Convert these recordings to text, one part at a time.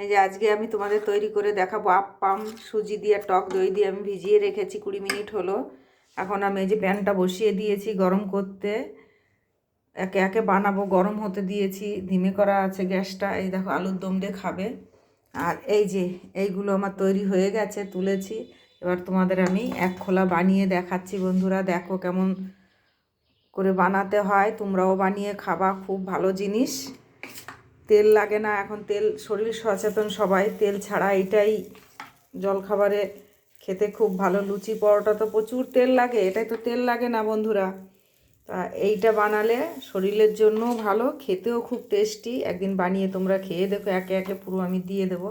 এই যে আজকে আমি তোমাদের তৈরি করে দেখাবো আপ্পাম। সুজি দিয়ে টক দই দিয়ে আমি ভিজিয়ে রেখেছি, 20 মিনিট হলো। এখন আমি এই যে প্যানটা বসিয়ে দিয়েছি গরম করতে, একে একে বানাবো। গরম হতে দিয়েছি, ধিমে করা আছে গ্যাসটা। এই দেখো আলুর দম দিয়ে খাবে। আর এই যে এইগুলো আমার তৈরি হয়ে গেছে, তুলেছি। এবার তোমাদের আমি এক খোলা বানিয়ে দেখাচ্ছি। বন্ধুরা দেখো কেমন করে বানাতে হয়, তোমরাও বানিয়ে খাবা, খুব ভালো জিনিস। তেল লাগে না এখন, তেল শরীর সচেতন সবাই, তেল ছাড়া এটাই জলখাবারে খেতে খুব ভালো। লুচি পরোটা তো প্রচুর তেল লাগে, এটাই তো তেল লাগে না বন্ধুরা। তা এইটা বানালে শরীরের জন্য ভালো, খেতেও খুব টেস্টি। একদিন বানিয়ে তোমরা খেয়ে দেখো। একে একে পুরো আমি দিয়ে দেবো,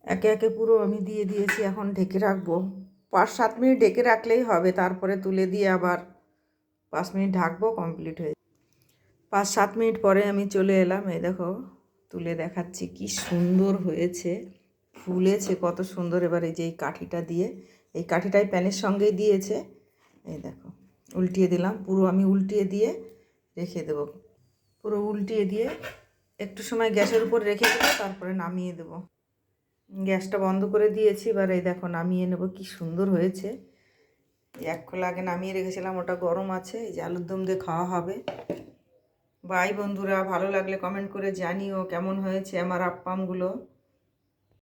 একে একে পুরো আমি দিয়ে দিয়েছি। এখন ঢেকে রাখবো 5-7 মিনিট, ঢেকে রাখলেই হবে। তারপরে তুলে দিয়ে আবার 5 মিনিট ঢাকবো, কমপ্লিট হয়ে 5-7 মিনিট পরে আমি চলে এলাম। এই দেখো তুলে দেখাচ্ছি কি সুন্দর হয়েছে, ফুলেছে কত সুন্দর। এবার এই যে এই কাঠিটা দিয়ে, এই কাঠিটাই প্যানের সঙ্গেই দিয়েছে। এই দেখো উল্টিয়ে দিলাম, পুরো আমি উল্টিয়ে দিয়ে রেখে দেবো। পুরো উল্টিয়ে দিয়ে একটু সময় গ্যাসের উপর রেখে দেবো, তারপরে নামিয়ে দেবো। গ্যাসটা বন্ধ করে দিয়েছি। এবার এই দেখো নামিয়ে নেব, কি সুন্দর হয়েছে। এক খোলা আগে নামিয়ে রেখেছিলাম, ওটা গরম আছে। এই যে আলুর দম দিয়ে খাওয়া হবে। বাই বন্ধুরা, ভালো লাগলে কমেন্ট করে জানিও কেমন হয়েছে আমার আপ্পামগুলো।